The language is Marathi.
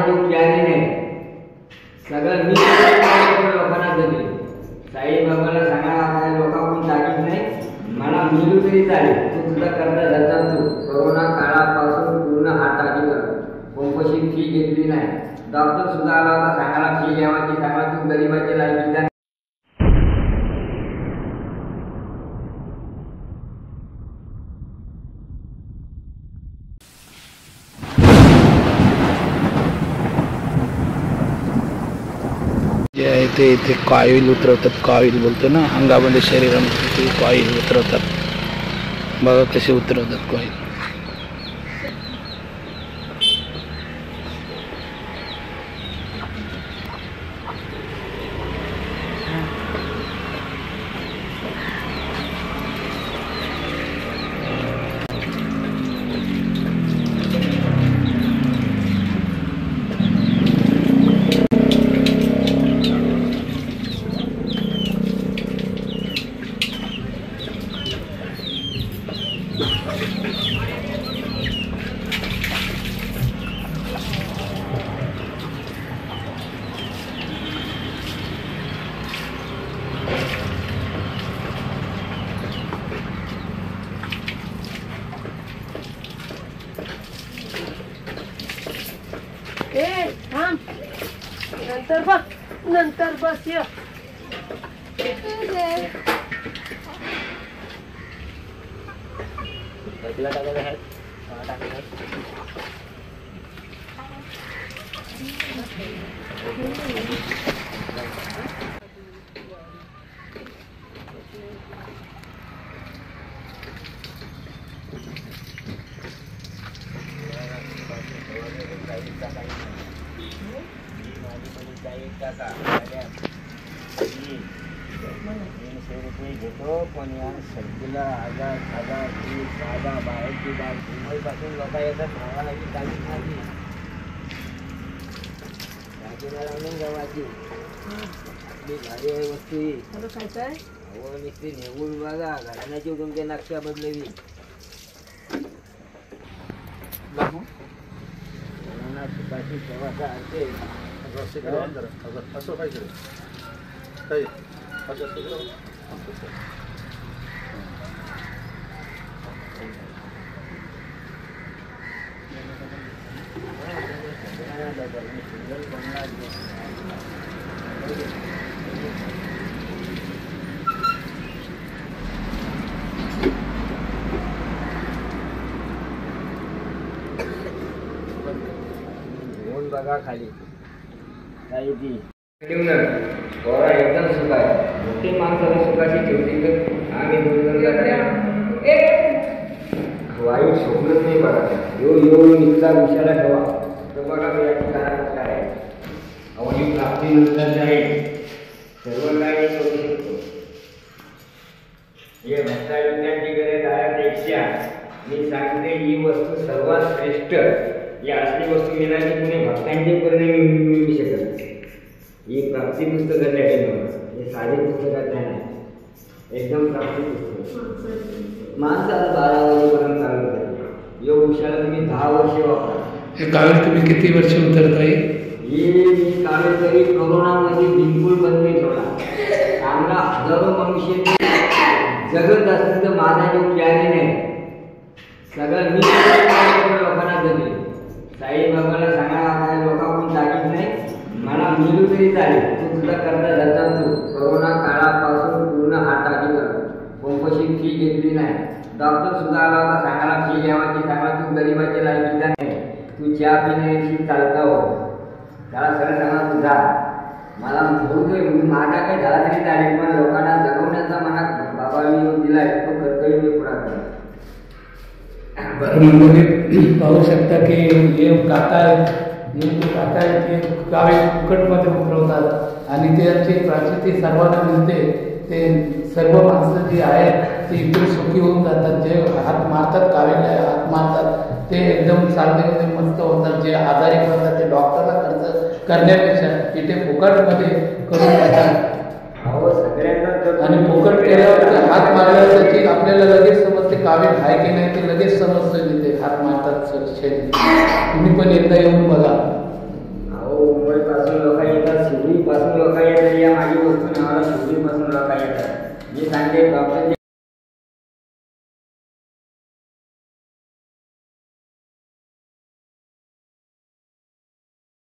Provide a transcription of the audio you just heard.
जो ज्ञानी नाही सगळं मी लोकांना दिले. साईबाबाला सांगायला आपल्या लोकांकडून जागीच नाही, मला मिळू तरी चालेल, तू तुझा करता जाता तू. कोरोना काळापासून पूर्ण हात टाकी कर. पंपशी फी घेतली नाही. डॉक्टर सुद्धा आला होता सांगायला फी घ्यावाची, सांगा तू गरीबाची लायकी. जे आहे ते इथे कॉईल उतरवतात. कॉईल बोलतो ना, अंगामध्ये शरीरामध्ये कॉईल उतरवतात. बघा कसे उतरवतात कॉईल. नंतर बस ये. घेतो पण या सर्दीला आजार आजार साधा बाहेरची बाग मुंबईपासून लोक येतात भावाला की काहीच नाही. लावून गव्हाची आपली भारी आहे वस्ती. हवं नुसती नेऊन बघा घराण्याची तुमच्या नक्षा बदलवी. सुखाची प्रवासा असते असं पाहिजे काही असं घेऊन बघा खाली काही ती पोरा एकदम सुख आहे. मोठी माणसाला सुखाची ठेवली तर आम्ही दोन वायू स्वप्नच नाही बघा. येऊ निघता विषयाला ठेवा तर बघा या ठिकाणात काय आहे. अवधी प्राप्तीनंतर जे आहे सर्व काही करू शकतो. हे भक्ताविद्यांची गरज आहे. मी सांगते ही वस्तू सर्वात श्रेष्ठ. या असली वस्तू मिळाली कुणी भक्तांचे परिणाम मिळू शकत नाही. ही प्राप्ती पुस्तक हे साधे पुस्तकात नाही, एकदम प्राप्ती पुस्तक. माणसाला 12 वर्षापर्यंत चालू करते. योग विषयाला तुम्ही 10 वर्षे वापरा. हे कावीळ तुम्ही किती वर्ष उतरताय? हे कावीळ तरी कोरोनामध्ये बिलकुल बंद नाही ठेवला. चांगला हजारो मनुष्य जगत असतील तर माझा जो ज्ञानी नाही सगळं मी लोकांना दिले. साईबाबाला सांगायला आपल्या लोकांकडून जागीच नाही, मला मिळू तरी चालेल, तू तुझा करता जाता तू. कोरोना काळापासून पूर्ण हात टाकी कर. पंपशी फी घेतली नाही. डॉक्टर सुद्धा आला होता सांगायला फी घ्यावाची, सांगा तू गरीबाची लायकी नाही, तू चहा पिण्याची चालता हो. त्याला सगळं सांगा तुझा मला होऊ दे, माझा काही झाला तरी चालेल, पण लोकांना जगवण्याचा मनात बाबांनी दिलाय तो कर्तव्य मी पुरा करेन. मंडळी पाहू शकता की हे काका ते कावीळ फुकटमध्ये उतरवतात आणि त्यांची प्राचिती सर्वांना मिळते. ते सर्व माणसं जी आहेत ते इकडे सुखी होऊन जातात. जे हात मारतात कावीळला हात मारतात ते एकदम चालण्यामध्ये मस्त होतात. जे आजारी पडतात ते डॉक्टरला खर्च करण्यापेक्षा इथे फुकटमध्ये करून देतात. आणि फुकट केल्यावर हात मारल्यावर त्याची आपल्याला लगेच समजते कावीळ आहे की नाही ते लगेच समजतं. तिथे हात मारतात. तुम्ही पण एकदा येऊन बघा. या माझी वस्तू नावाला शोधून बसून लोक येतात. मी सांगते डॉक्टरचे